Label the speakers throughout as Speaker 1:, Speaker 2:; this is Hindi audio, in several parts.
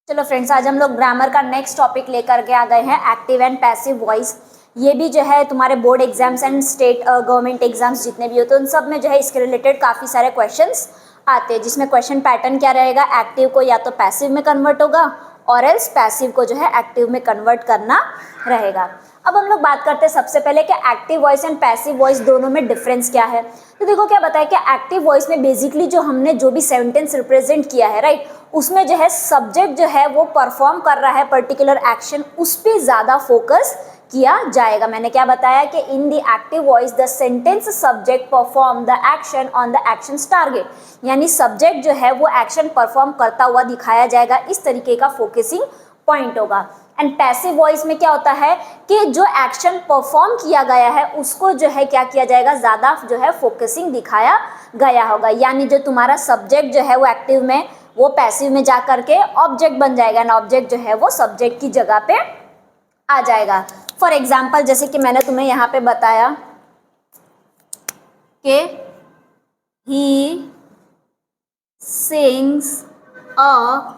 Speaker 1: चलो फ्रेंड्स, आज हम लोग ग्रामर का नेक्स्ट टॉपिक लेकर के आ गए हैं, एक्टिव एंड पैसिव वॉइस। ये भी जो है तुम्हारे board exams and state government exams जितने भी होते हैं उन सब में जो है इसके रिलेटेड काफ़ी सारे क्वेश्चंस आते हैं, जिसमें क्वेश्चन पैटर्न क्या रहेगा, एक्टिव को या तो पैसिव में कन्वर्ट होगा और एल्स पैसिव को जो है एक्टिव में कन्वर्ट करना रहेगा। अब हम लोग बात करते हैं सबसे पहले कि active voice and passive voice दोनों में डिफरेंस क्या है। तो देखो क्या बताया कि एक्टिव वॉइस में बेसिकली जो हमने जो भी सेंटेंस रिप्रेजेंट किया है, राइट, उसमें जो है सब्जेक्ट जो है वो परफॉर्म कर रहा है पर्टिकुलर एक्शन, उस पर ज़्यादा फोकस किया जाएगा। मैंने क्या बताया कि in the active voice the sentence subject perform the action on the action target, यानी सब्जेक्ट जो है वो एक्शन परफॉर्म करता हुआ दिखाया जाएगा, इस तरीके का फोकसिंग पॉइंट होगा। एंड पैसिव वॉइस में क्या होता है कि जो एक्शन परफॉर्म किया गया है उसको जो है क्या किया जाएगा, ज़्यादा जो है फोकसिंग दिखाया गया होगा, यानी जो तुम्हारा सब्जेक्ट जो है वो एक्टिव में वो पैसिव में जा करके ऑब्जेक्ट बन जाएगा एंड ऑब्जेक्ट जो है वो सब्जेक्ट की जगह पे आ जाएगा। फॉर एग्जाम्पल जैसे कि मैंने तुम्हें यहाँ पे बताया कि ही सिंग्स अ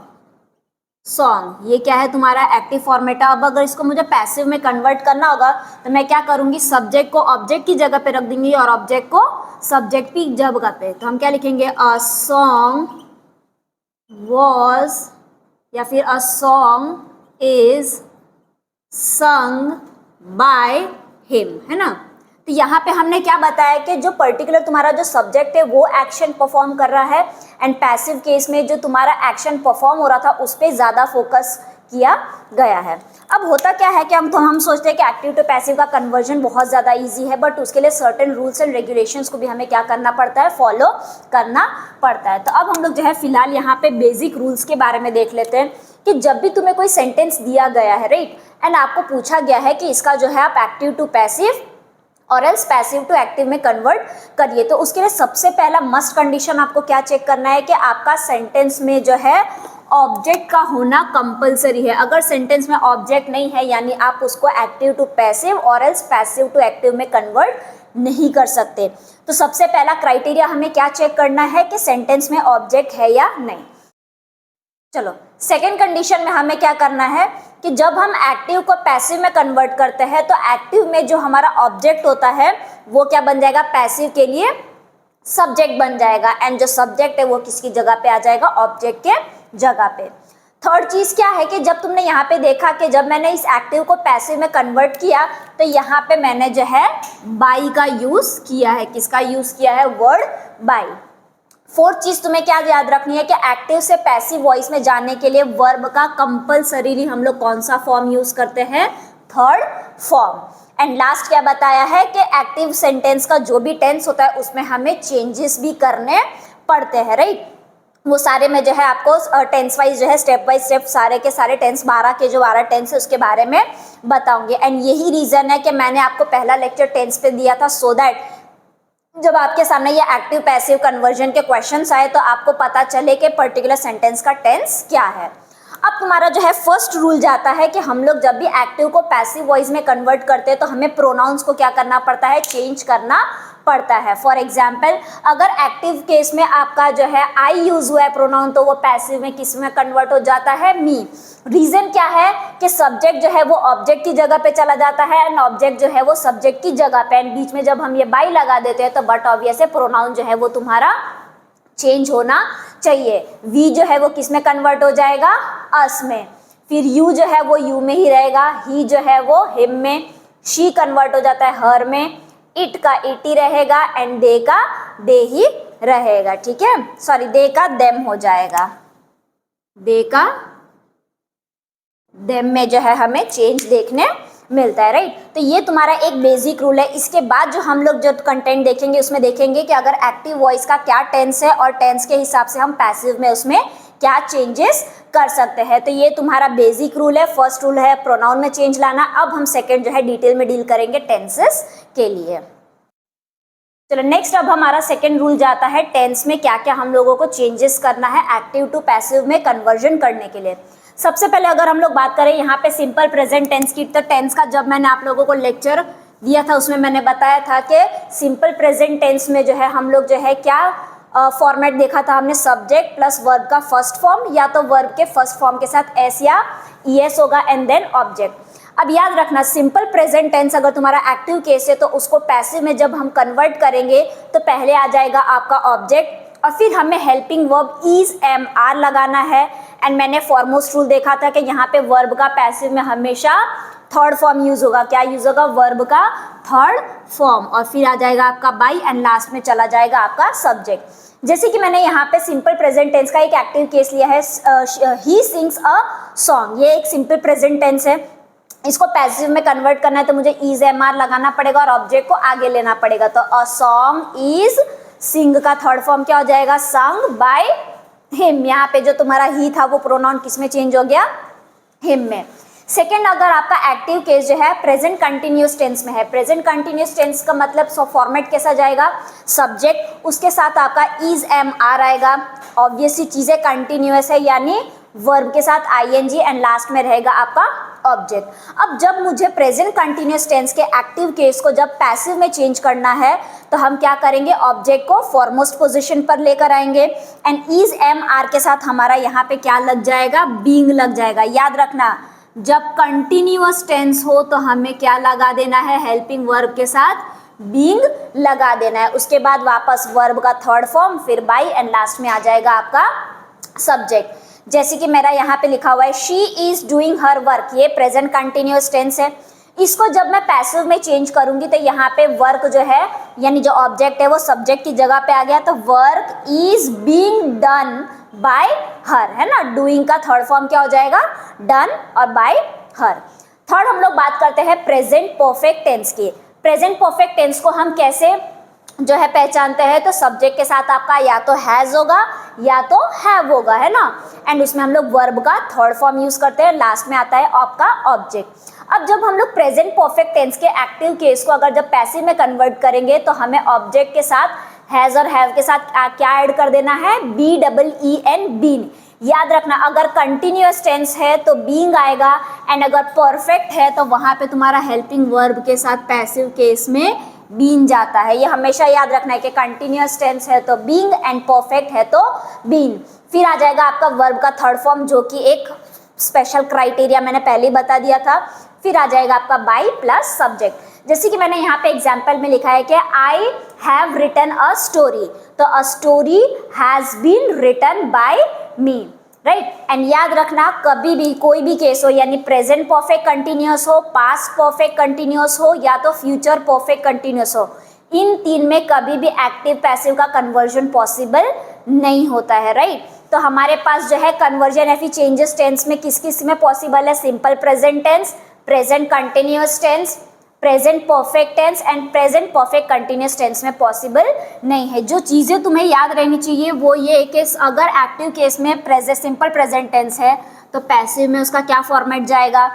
Speaker 1: सॉन्ग, ये क्या है तुम्हारा एक्टिव फॉर्मेट है। अब अगर इसको मुझे पैसिव में कन्वर्ट करना होगा तो मैं क्या करूँगी, सब्जेक्ट को ऑब्जेक्ट की जगह पे रख दूंगी और ऑब्जेक्ट को सब्जेक्ट की जगह पे। तो हम क्या लिखेंगे, अ सॉन्ग वॉज या फिर a song is sung by him, है ना। तो यहाँ पे हमने क्या बताया कि जो पर्टिकुलर तुम्हारा जो सब्जेक्ट है वो एक्शन परफॉर्म कर रहा है एंड पैसिव केस में जो तुम्हारा एक्शन परफॉर्म हो रहा था उस पर ज़्यादा फोकस किया गया है। अब होता क्या है कि हम सोचते हैं कि एक्टिव टू पैसिव का कन्वर्जन बहुत ज़्यादा इजी है, बट उसके लिए सर्टेन रूल्स एंड रेगुलेशंस को भी हमें क्या करना पड़ता है, फॉलो करना पड़ता है। तो अब हम लोग जो है फिलहाल यहाँ पे बेसिक रूल्स के बारे में देख लेते हैं कि जब भी तुम्हें कोई सेंटेंस दिया गया है, राइट, एंड आपको पूछा गया है कि इसका जो है आप एक्टिव टू पैसिव और एल्स पैसिव टू एक्टिव में कन्वर्ट करिए, तो उसके लिए सबसे पहला मस्ट कंडीशन आपको क्या चेक करना है कि आपका सेंटेंस में जो है ऑब्जेक्ट का होना कंपलसरी है। अगर सेंटेंस में ऑब्जेक्ट नहीं है यानी आप उसको एक्टिव टू पैसिव और एल्स पैसिव टू एक्टिव में कन्वर्ट नहीं कर सकते। तो सबसे पहला क्राइटेरिया हमें क्या चेक करना है कि सेंटेंस में ऑब्जेक्ट है या नहीं। चलो सेकेंड कंडीशन में हमें क्या करना है कि जब हम एक्टिव को पैसिव में कन्वर्ट करते हैं तो एक्टिव में जो हमारा ऑब्जेक्ट होता है वो क्या बन जाएगा, पैसिव के लिए सब्जेक्ट बन जाएगा एंड जो सब्जेक्ट है वो किसकी जगह पे आ जाएगा, ऑब्जेक्ट के जगह पे। थर्ड चीज क्या है कि जब तुमने यहाँ पे देखा कि जब मैंने इस एक्टिव को पैसिव में कन्वर्ट किया तो यहाँ पे मैंने जो है बाई का यूज किया है। किसका यूज किया है, वर्ड बाई। फोर्थ चीज तुम्हें क्या याद रखनी है कि एक्टिव से पैसिव वॉइस में जाने के लिए वर्ब का कंपलसरीली हम लोग कौन सा फॉर्म यूज करते हैं, थर्ड फॉर्म। एंड लास्ट क्या बताया है कि एक्टिव सेंटेंस का जो भी टेंस होता है उसमें हमें चेंजेस भी करने पड़ते हैं, राइट। वो सारे में जो है आपको टेंस वाइज जो है स्टेप बाय स्टेप सारे के सारे टेंस 12 के जो 12 टेंस है उसके बारे में बताऊंगी। एंड यही रीजन है कि मैंने आपको पहला लेक्चर टेंस पे दिया था, सो दैट जब आपके सामने ये एक्टिव पैसिव कन्वर्जन के क्वेश्चंस आए तो आपको पता चले कि पर्टिकुलर सेंटेंस का टेंस क्या है। अब तुम्हारा जो है फर्स्ट रूल जाता है कि हम लोग जब भी एक्टिव को पैसिव वॉइस में कन्वर्ट करते हैं तो हमें प्रोनाउंस को क्या करना पड़ता है, चेंज करना पड़ता है। फॉर एग्जाम्पल अगर एक्टिव केस में आपका जो है आई यूज हुआ है प्रोनाउन तो वो पैसिव में किस में कन्वर्ट हो जाता है, मी। रीजन क्या है कि सब्जेक्ट जो है वो ऑब्जेक्ट की जगह पे चला जाता है एंड ऑब्जेक्ट जो है वो सब्जेक्ट की जगह पे, एंड बीच में जब हम ये बाई लगा देते हैं तो बट ऑब्वियस है प्रोनाउन जो है वो तुम्हारा चेंज होना चाहिए। वी जो है वो किस में कन्वर्ट हो जाएगा, अस में। फिर यू जो है वो यू में ही रहेगा, ही जो है वो हिम में, शी कन्वर्ट हो जाता है हर में, इट का इट ही रहेगा एंड दे का दे ही रहेगा, ठीक है। सॉरी, दे का देम हो जाएगा, दे का देम में जो है हमें चेंज देखने मिलता है, राइट। तो ये तुम्हारा एक बेसिक रूल है। इसके बाद जो हम लोग जो कंटेंट देखेंगे उसमें देखेंगे कि अगर एक्टिव वॉइस का क्या टेंस है और टेंस के हिसाब से हम पैसिव में उसमें क्या चेंजेस कर सकते हैं। तो ये तुम्हारा बेसिक रूल है। फर्स्ट रूल है प्रोनाउन में चेंज लाना। अब हम सेकंड जो है डिटेल में डील करेंगे टेंसेस के लिए। चलो नेक्स्ट अब हमारा सेकंड रूल जाता है टेंस में क्या क्या हम लोगों को चेंजेस करना है एक्टिव टू पैसिव में कन्वर्जन करने के लिए। सबसे पहले अगर हम लोग बात करें यहाँ पे सिंपल प्रेजेंट टेंस की, तो टेंस का जब मैंने आप लोगों को लेक्चर दिया था उसमें मैंने बताया था कि सिंपल प्रेजेंट टेंस में जो है हम लोग जो है क्या फॉर्मेट देखा था हमने, सब्जेक्ट प्लस वर्ब का फर्स्ट फॉर्म, या तो वर्ब के फर्स्ट फॉर्म के साथ एस या ईएस होगा एंड देन ऑब्जेक्ट। अब याद रखना, सिंपल प्रेजेंट टेंस अगर तुम्हारा एक्टिव केस है तो उसको पैसिव में जब हम कन्वर्ट करेंगे तो पहले आ जाएगा आपका ऑब्जेक्ट और फिर हमें helping verb is am are लगाना है। एंड मैंने फॉरमोस्ट रूल देखा था कि यहाँ पे वर्ब का पैसिव में हमेशा थर्ड फॉर्म यूज होगा। क्या यूज होगा? वर्ब का थर्ड फॉर्म, और फिर आ जाएगा आपका बाई एंड लास्ट में चला जाएगा आपका सब्जेक्ट। जैसे कि मैंने यहाँ पे सिंपल प्रेजेंट टेंस का एक एक्टिव केस लिया है, ही सिंग्स अ सॉन्ग। ये एक सिंपल प्रेजेंट टेंस है, इसको पैसिव में कन्वर्ट करना है तो मुझे इज एम आर लगाना पड़ेगा और ऑब्जेक्ट को आगे लेना पड़ेगा। तो अ सॉन्ग इज, सिंग का थर्ड फॉर्म क्या हो जाएगा? Sung by him. यहाँ पे जो तुम्हारा ही था वो प्रोनाउन किस में चेंज हो गया? हिम में। सेकेंड, अगर आपका एक्टिव केस जो है प्रेजेंट कंटिन्यूस टेंस में है, प्रेजेंट कंटिन्यूस टेंस का मतलब फॉर्मेट कैसा जाएगा? सब्जेक्ट, उसके साथ आपका इज एम आर आएगा, ऑब्वियसली चीजें कंटिन्यूअस है यानी वर्ब के साथ आईएनजी एंड लास्ट में रहेगा आपका ऑब्जेक्ट। अब जब मुझे प्रेजेंट कंटिन्यूअस टेंस के एक्टिव केस को जब पैसिव में चेंज करना है तो हम क्या करेंगे? ऑब्जेक्ट को फॉरमोस्ट पोजीशन पर लेकर आएंगे एंड इज एम आर के साथ हमारा यहाँ पे क्या लग जाएगा? बीइंग लग जाएगा। याद रखना, जब कंटिन्यूअस टेंस हो तो हमें क्या लगा देना है? हेल्पिंग वर्ब के साथ बीइंग लगा देना है। उसके बाद वापस वर्ब का थर्ड फॉर्म, फिर बाई एंड लास्ट में आ जाएगा आपका सब्जेक्ट। जैसे कि मेरा यहाँ पे लिखा हुआ है she is doing her work, ये प्रेजेंट कंटिन्यूअस टेंस है। इसको जब मैं पैसिव में चेंज करूंगी तो यहाँ पे वर्क जो है यानी जो ऑब्जेक्ट है वो सब्जेक्ट की जगह पे आ गया, तो work is being done by her, है ना। डूइंग का थर्ड फॉर्म क्या हो जाएगा? डन और बाय हर। थर्ड हम लोग बात करते हैं प्रेजेंट परफेक्ट टेंस की। प्रेजेंट परफेक्ट टेंस को हम कैसे जो है पहचानते हैं? तो सब्जेक्ट के साथ आपका या तो हैज होगा या तो हैव होगा, है ना। एंड उसमें हम लोग वर्ब का थर्ड फॉर्म यूज करते हैं, लास्ट में आता है आपका ऑब्जेक्ट। अब जब हम लोग प्रेजेंट परफेक्ट टेंस के एक्टिव केस को अगर जब पैसिव में कन्वर्ट करेंगे तो हमें ऑब्जेक्ट के साथ हैज और हैव के साथ क्या ऐड कर देना है? B double E N, bean. याद रखना, अगर कंटिन्यूअस टेंस है तो बीइंग आएगा एंड अगर परफेक्ट है तो वहां पे तुम्हारा हेल्पिंग वर्ब के साथ पैसिव केस में बीन जाता है। ये हमेशा याद रखना है कि कंटिन्यूअस टेंस है तो बीइंग एंड परफेक्ट है तो बीन। फिर आ जाएगा आपका वर्ब का थर्ड फॉर्म जो कि एक स्पेशल क्राइटेरिया मैंने पहले ही बता दिया था। फिर आ जाएगा आपका बाई प्लस सब्जेक्ट। जैसे कि मैंने यहाँ पे एग्जाम्पल में लिखा है कि I have written a story, तो a story has been written by me, right. And याद रखना, कभी भी कोई भी केस हो यानी प्रेजेंट परफेक्ट कंटिन्यूअस हो, पास्ट परफेक्ट कंटिन्यूअस हो या तो फ्यूचर परफेक्ट कंटिन्यूअस हो, इन तीन में कभी भी एक्टिव पैसिव का कन्वर्जन पॉसिबल नहीं होता है, राइट। तो हमारे पास जो है कन्वर्जन या फिर चेंजेस टेंस में किस किस में पॉसिबल है? Simple present tense, present continuous tense, present perfect tense and present perfect continuous tense में पॉसिबल नहीं है। जो चीज़ें तुम्हें याद रहनी चाहिए वो ये कि अगर एक्टिव केस में सिंपल प्रेजेंट टेंस है तो पैसिव में उसका क्या फॉर्मेट जाएगा?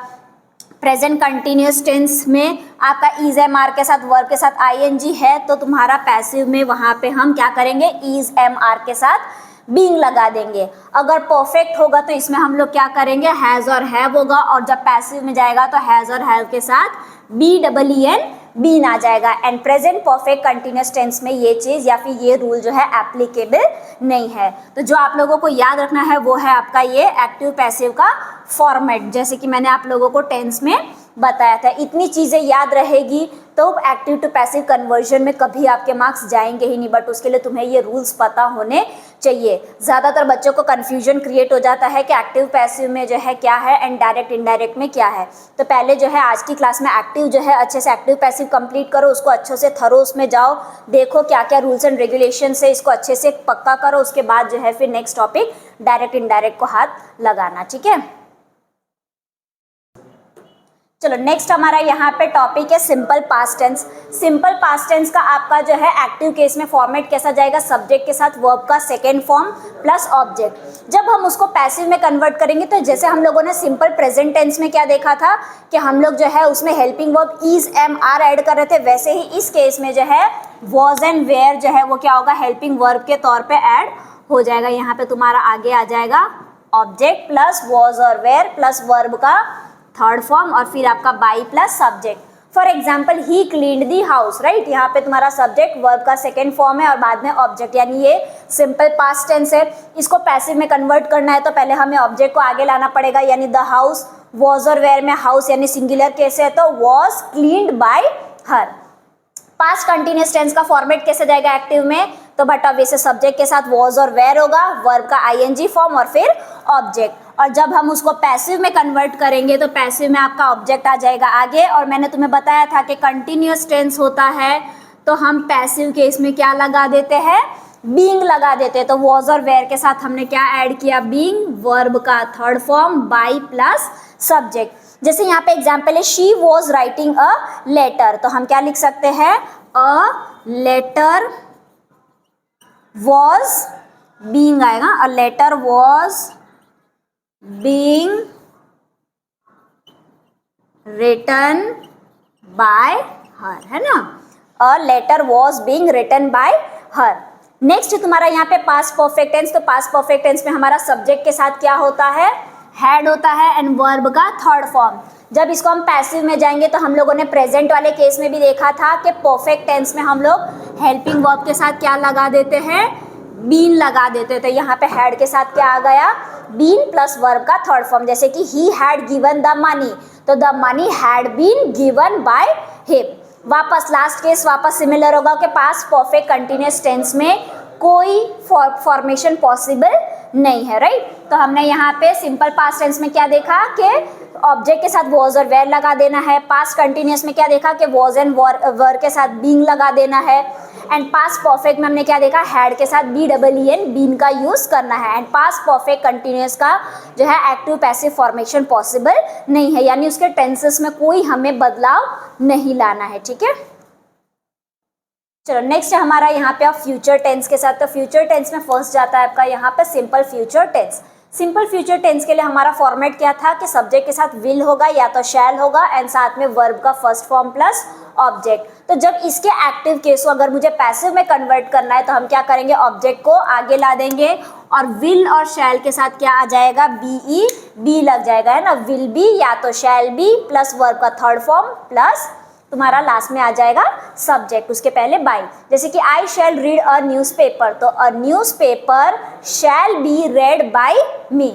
Speaker 1: प्रेजेंट कंटिन्यूअस टेंस में आपका इज एम आर के साथ वर्ब के साथ आईएनजी है तो तुम्हारा पैसिव में वहाँ पे हम क्या करेंगे? इज एम आर के साथ बीइंग लगा देंगे। अगर परफेक्ट होगा तो इसमें हम लोग क्या करेंगे? हैज और हैव होगा, और जब पैसिव में जाएगा तो हैज और हैव के साथ B double E N, been आ जाएगा। And present perfect continuous tense में ये चीज़ या फिर ये रूल जो है एप्लीकेबल नहीं है। तो जो आप लोगों को याद रखना है वो है आपका ये एक्टिव पैसिव का फॉर्मेट, जैसे कि मैंने आप लोगों को टेंस में बताया था। इतनी चीज़ें याद रहेगी तो एक्टिव टू पैसिव कन्वर्जन में कभी आपके मार्क्स जाएंगे ही नहीं, बट उसके लिए तुम्हें ये रूल्स पता होने चाहिए। ज़्यादातर बच्चों को कन्फ्यूजन क्रिएट हो जाता है कि एक्टिव पैसिव में जो है क्या है एंड डायरेक्ट इनडायरेक्ट में क्या है। तो पहले जो है आज की क्लास में एक्टिव जो है अच्छे से एक्टिव पैसिव कंप्लीट करो, उसको अच्छे से थरो उसमें जाओ, देखो क्या क्या रूल्स एंड रेगुलेशन है, इसको अच्छे से पक्का करो। उसके बाद जो है फिर नेक्स्ट टॉपिक डायरेक्ट इनडायरेक्ट को हाथ लगाना, ठीक है। चलो नेक्स्ट हमारा यहाँ पे टॉपिक है simple past tense. Simple past tense का आपका जो है एक्टिव केस में फॉर्मेट कैसा जाएगा? सब्जेक्ट के साथ वर्ब का सेकेंड फॉर्म प्लस ऑब्जेक्ट। जब हम उसको पैसिव में कन्वर्ट करेंगे तो जैसे हम लोगों ने सिंपल प्रेजेंट टेंस में क्या देखा था कि हम लोग जो है उसमें helping verb is am are add कर रहे थे, वैसे ही इस केस में जो है वॉज एंड वेयर जो है वो क्या होगा? हेल्पिंग वर्ब के तौर पर ऐड हो जाएगा। यहाँ पे तुम्हारा आगे आ जाएगा ऑब्जेक्ट प्लस वॉज और वेयर प्लस वर्ब का थर्ड फॉर्म और फिर आपका by plus subject. For example he cleaned the house, right. यहाँ पे तुम्हारा सब्जेक्ट वर्ब का सेकेंड फॉर्म है और बाद में ऑब्जेक्ट, यानी ये सिंपल पास्ट टेंस है। इसको पैसिव में कन्वर्ट करना है तो पहले हमें ऑब्जेक्ट को आगे लाना पड़ेगा, यानी द हाउस, वॉज और वेयर में हाउस यानी सिंगुलर केस है तो was cleaned by her. Past continuous tense का फॉर्मेट कैसे जाएगा एक्टिव में, तो बट ऑब्वियसली सब्जेक्ट के साथ वॉज और वेयर होगा, वर्ब का आईएनजी फॉर्म और फिर ऑब्जेक्ट। और जब हम उसको पैसिव में कन्वर्ट करेंगे तो पैसिव में आपका ऑब्जेक्ट आ जाएगा आगे। और मैंने तुम्हें बताया था कि कंटिन्यूअस टेंस होता है तो हम पैसिव केस में क्या लगा देते हैं, बीइंग लगा देते हैं। तो वॉज और वेयर के साथ हमने क्या ऐड किया, बीइंग, वर्ब का third form by plus subject. जैसे यहाँ पे एग्जाम्पल है she was writing a letter, तो हम क्या लिख सकते हैं, अ लेटर वॉज बीइंग आएगा, a letter was being written by her, है ना, a letter was being written by her. Next तुम्हारा यहाँ पे पास्ट परफेक्ट टेंस, तो पास्ट परफेक्ट टेंस में हमारा सब्जेक्ट के साथ क्या होता है, हैड होता है एंड वर्ब का थर्ड फॉर्म। जब इसको हम पैसिव में जाएंगे तो हम लोगों ने प्रेजेंट वाले केस में भी देखा था कि परफेक्ट टेंस में हम लोग हेल्पिंग वर्ब के साथ क्या लगा देते हैं, बीन लगा देते थे। यहाँ पे हैड के साथ क्या आ गया, बीन प्लस वर्ब का थर्ड फॉर्म। जैसे कि he had given the money, तो the money had been given by him. वापस लास्ट केस वापस सिमिलर होगा कि पास्ट परफेक्ट कंटिन्यूअस टेंस में कोई फॉर्मेशन पॉसिबल नहीं है, राइट। तो हमने यहाँ पे सिंपल पास्ट टेंस में क्या देखा कि ऑब्जेक्ट के साथ वॉज और वेयर लगा देना है। पास्ट कंटिन्यूअस में क्या देखा कि वॉज एंड वर के साथ बीइंग लगा देना है। एंड पास्ट परफेक्ट में हमने क्या देखा, हैड के साथ BEEN बीन का यूज करना है। एंड पास्ट परफेक्ट कंटिन्यूअस का जो है एक्टिव पैसिव फॉर्मेशन पॉसिबल नहीं है, यानी उसके टेंसेस में कोई हमें बदलाव नहीं लाना है, ठीक है। चलो नेक्स्ट है हमारा यहाँ पे आप फ्यूचर टेंस के साथ। तो फ्यूचर टेंस में फर्स्ट जाता है आपका यहाँ पे simple future tense. Simple future tense के लिए हमारा फॉर्मेट क्या था कि सब्जेक्ट के साथ विल होगा या तो शैल होगा एंड साथ में वर्ब का फर्स्ट फॉर्म प्लस ऑब्जेक्ट। तो जब इसके एक्टिव केस को अगर मुझे पैसिव में कन्वर्ट करना है तो हम क्या करेंगे, ऑब्जेक्ट को आगे ला देंगे और विल और शैल के साथ क्या आ जाएगा, बी लग जाएगा, है ना, विल बी या तो शैल बी प्लस वर्ब का थर्ड फॉर्म प्लस तुम्हारा लास्ट में आ जाएगा सब्जेक्ट, उसके पहले बाय। जैसे कि आई शैल रीड अ न्यूज़पेपर, तो a newspaper shall be read by me.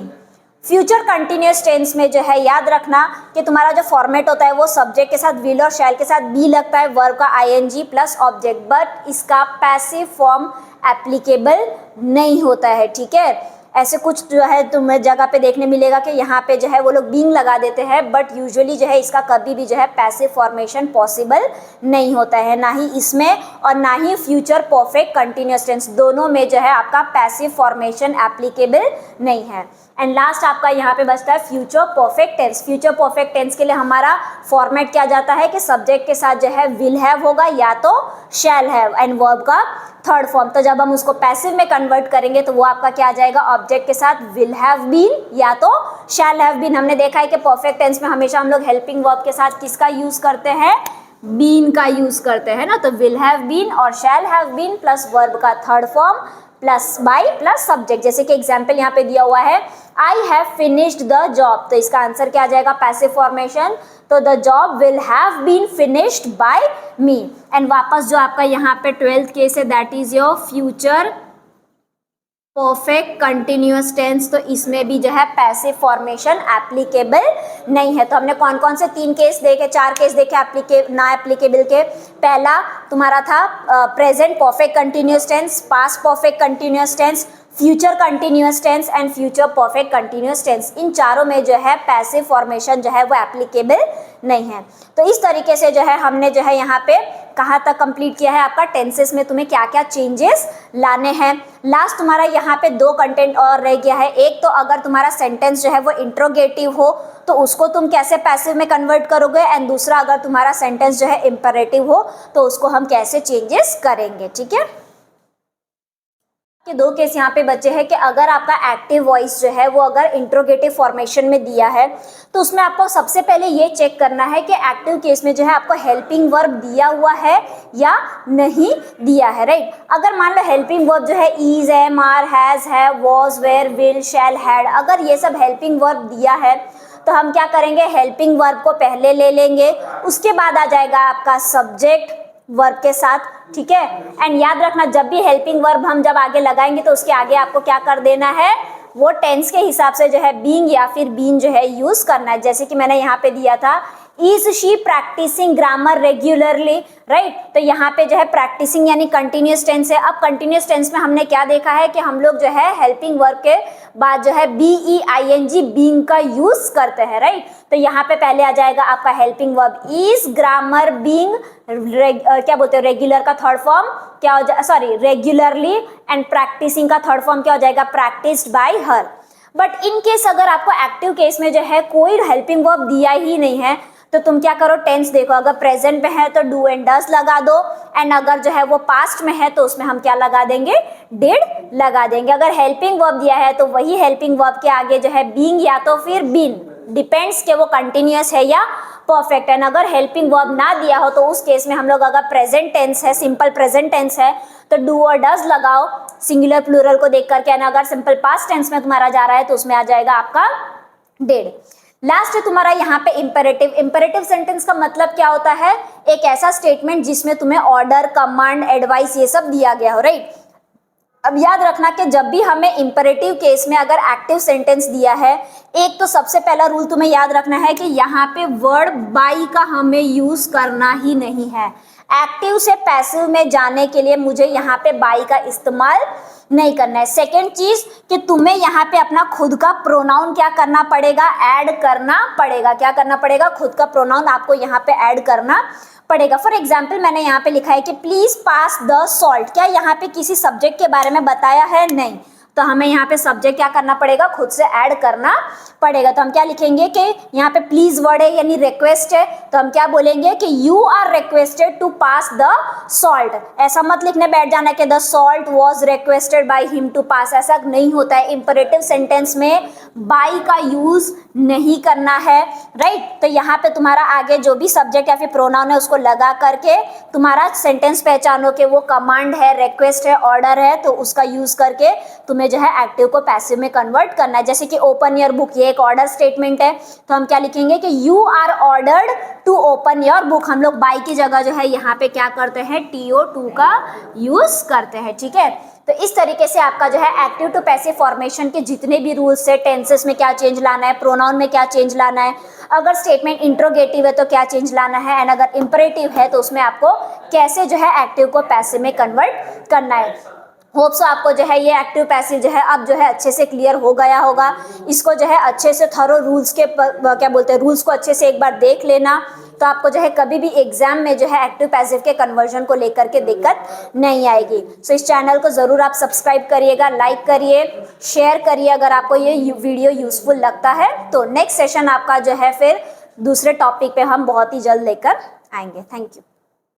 Speaker 1: Future continuous tense में जो है याद रखना कि तुम्हारा जो फॉर्मेट होता है वो सब्जेक्ट के साथ विल और शैल के साथ बी लगता है, वर्ब का आईएनजी प्लस ऑब्जेक्ट, बट इसका पैसिव फॉर्म एप्लीकेबल नहीं होता है, ठीक है। ऐसे कुछ जो है तुम्हें जगह पे देखने मिलेगा कि यहाँ पे जो है वो लोग बीइंग लगा देते हैं, बट यूजुअली जो है इसका कभी भी जो है पैसिव फॉर्मेशन पॉसिबल नहीं होता है, ना ही इसमें और ना ही फ्यूचर परफेक्ट कंटिन्यूअस टेंस, दोनों में जो है आपका पैसिव फॉर्मेशन एप्लीकेबल नहीं है। एंड लास्ट आपका यहाँ पे बचता है future perfect tense. Future perfect tense के लिए हमारा फॉर्मेट क्या जाता है कि सब्जेक्ट के साथ जो है विल हैव होगा या तो शैल हैव एंड वर्ब का थर्ड फॉर्म। तो जब हम उसको पैसिव में कन्वर्ट करेंगे तो वो आपका क्या आ जाएगा, ऑब्जेक्ट के साथ विल हैव बीन या तो शैल हैव बीन। हमने देखा है कि परफेक्ट टेंस में हमेशा हम लोग हेल्पिंग वर्ब के साथ किसका यूज करते हैं, बीन का यूज करते हैं ना। तो विल हैव बीन और shall have been plus verb का third form plus by plus subject. जैसे कि एग्जाम्पल यहाँ पे दिया हुआ है I have finished the job, तो इसका आंसर क्या आ जाएगा, पैसिव फॉर्मेशन। तो the job will have been finished by me. And वापस जो आपका यहाँ पे 12th केस है that is your future perfect continuous tense. तो इसमें भी जो है पैसिव फॉर्मेशन एप्लीकेबल नहीं है। तो हमने कौन कौन से 3 केस देखे, 4 केस देखे ना एप्लीकेबल के। पहला तुम्हारा था present perfect continuous tense, past perfect continuous tense, future continuous tense and future perfect continuous tense. इन चारों में जो है पैसिव फॉर्मेशन जो है वो एप्लीकेबल नहीं है। तो इस तरीके से जो है हमने जो है यहाँ पे कहाँ तक कंप्लीट किया है, आपका टेंसेस में तुम्हें क्या क्या चेंजेस लाने हैं। लास्ट तुम्हारा यहाँ पे 2 कंटेंट और रह गया है। एक तो अगर तुम्हारा सेंटेंस जो है वो इंट्रोगेटिव हो तो उसको तुम कैसे पैसिव में कन्वर्ट करोगे, एंड दूसरा अगर तुम्हारा सेंटेंस जो है इम्पेरेटिव हो तो उसको हम कैसे चेंजेस करेंगे, ठीक है। के दो केस यहाँ पे बचे हैं कि अगर आपका एक्टिव वॉइस जो है वो अगर इंट्रोगेटिव फॉर्मेशन में दिया है तो उसमें आपको सबसे पहले ये चेक करना है कि एक्टिव केस में जो है आपको हेल्पिंग वर्ब दिया हुआ है या नहीं दिया है, राइट। अगर मान लो हेल्पिंग वर्ब जो है इज है, मार, हैज है, was, were, will, shall, had, अगर ये सब हेल्पिंग वर्ब दिया है तो हम क्या करेंगे, हेल्पिंग वर्ब को पहले ले लेंगे, उसके बाद आ जाएगा आपका सब्जेक्ट वर्ब के साथ, ठीक है। एंड याद रखना जब भी हेल्पिंग वर्ब हम जब आगे लगाएंगे तो उसके आगे आपको क्या कर देना है, वो टेंस के हिसाब से जो है बीइंग या फिर बीन जो है यूज करना है। जैसे कि मैंने यहाँ पे दिया था is she practicing grammar regularly, right. तो यहाँ पे जो है प्रैक्टिसिंग यानी कंटिन्यूस टेंस है। अब कंटिन्यूस टेंस में हमने क्या देखा है कि हम लोग जो है हेल्पिंग वर्ब के बाद जो है BEING बीइंग का यूज करते हैं, राइट। तो यहाँ पे पहले आ जाएगा आपका helping verb is, grammar being, क्या बोलते हैं रेगुलर का थर्ड फॉर्म क्या हो जाए, सॉरी रेगुलरली, एंड प्रैक्टिसिंग का थर्ड फॉर्म क्या हो जाएगा, practised by her. But in case अगर आपको एक्टिव केस में जो है कोई हेल्पिंग वर्ब दिया ही नहीं है तो तुम क्या करो, टेंस देखो, अगर प्रेजेंट में है तो डू एंड डज लगा दो, एंड अगर जो है वो पास्ट में है तो उसमें हम क्या लगा देंगे, डिड लगा देंगे। अगर हेल्पिंग वर्ब दिया है तो वही हेल्पिंग वर्ब के आगे जो है बीइंग या तो फिर बीन, डिपेंड्स कि वो कंटिन्यूअस है या परफेक्ट है। अगर हेल्पिंग वर्ब ना दिया हो तो उस केस में हम लोग अगर प्रेजेंट टेंस है, सिंपल प्रेजेंट टेंस है तो डू और डज लगाओ सिंगुलर प्लूरल को देख करके, अगर सिंपल पास्ट टेंस में तुम्हारा जा रहा है तो उसमें आ जाएगा आपका डिड। लास्ट है तुम्हारा यहाँ पे इंपेरेटिव। इंपेरेटिव सेंटेंस का मतलब क्या होता है, एक ऐसा स्टेटमेंट जिसमें तुम्हें ऑर्डर, कमांड, एडवाइस ये सब दिया गया हो, राइट। अब याद रखना कि जब भी हमें इंपेरेटिव केस में अगर एक्टिव सेंटेंस दिया है, एक तो सबसे पहला रूल तुम्हें याद रखना है कि यहाँ पे वर्ड बाई का हमें यूज करना ही नहीं है। एक्टिव से पैसिव में जाने के लिए मुझे यहाँ पे बाई का इस्तेमाल नहीं करना है। सेकेंड चीज कि तुम्हें यहाँ पे अपना खुद का प्रोनाउन क्या करना पड़ेगा, ऐड करना पड़ेगा। क्या करना पड़ेगा, खुद का प्रोनाउन आपको यहाँ पे ऐड करना पड़ेगा। फॉर एग्जाम्पल मैंने यहाँ पे लिखा है कि प्लीज पास द सॉल्ट, क्या यहाँ पे किसी सब्जेक्ट के बारे में बताया है, नहीं, तो हमें यहाँ पे सब्जेक्ट क्या करना पड़ेगा, खुद से ऐड करना पड़ेगा। तो हम क्या लिखेंगे कि यहाँ पे प्लीज वर्ड है यानी रिक्वेस्ट है, तो हम क्या बोलेंगे कि you are requested to pass the salt. ऐसा मत लिखने बैठ जाना कि the salt was requested by him to pass, ऐसा नहीं होता है। इंपेरेटिव सेंटेंस में बाई का यूज नहीं करना है, राइट। तो यहाँ पे तुम्हारा आगे जो भी सब्जेक्ट या फिर प्रोनाउन है उसको लगा करके तुम्हारा सेंटेंस पहचानो कि वो कमांड है, रिक्वेस्ट है, ऑर्डर है, तो उसका यूज करके तुम्हें जो है एक्टिव को पैसिव में कन्वर्ट करना है। जैसे कि ओपन योर बुक, ये एक ऑर्डर स्टेटमेंट है, तो हम क्या लिखेंगे कि you are ordered to open your book. हम लोग बाई की जगह जो है यहाँ पे क्या करते हैं, TO2 का यूज करते हैं, ठीक है। तो इस तरीके से आपका जो है एक्टिव टू पैसिव फॉर्मेशन के जितने भी रूल्स है, टेंसेस में क्या चेंज लाना है, प्रोनाउन में क्या चेंज लाना है, अगर स्टेटमेंट इंट्रोगेटिव है तो क्या चेंज लाना है, एंड अगर इंपरेटिव है तो उसमें आपको कैसे जो है एक्टिव को पैसिव में कन्वर्ट करना है। होप सो आपको जो है ये एक्टिव पैसिव जो है अब जो है अच्छे से क्लियर हो गया होगा। इसको जो है अच्छे से थरो रूल्स के क्या बोलते हैं, रूल्स को अच्छे से एक बार देख लेना, तो आपको जो है कभी भी एग्जाम में जो है एक्टिव पैसिव के कन्वर्जन को लेकर के दिक्कत नहीं आएगी। सो इस चैनल को ज़रूर आप सब्सक्राइब करिएगा, लाइक करिए, शेयर करिए अगर आपको ये वीडियो यूजफुल लगता है। तो नेक्स्ट सेशन आपका जो है फिर दूसरे टॉपिक पे हम बहुत ही जल्द लेकर आएंगे। Thank you.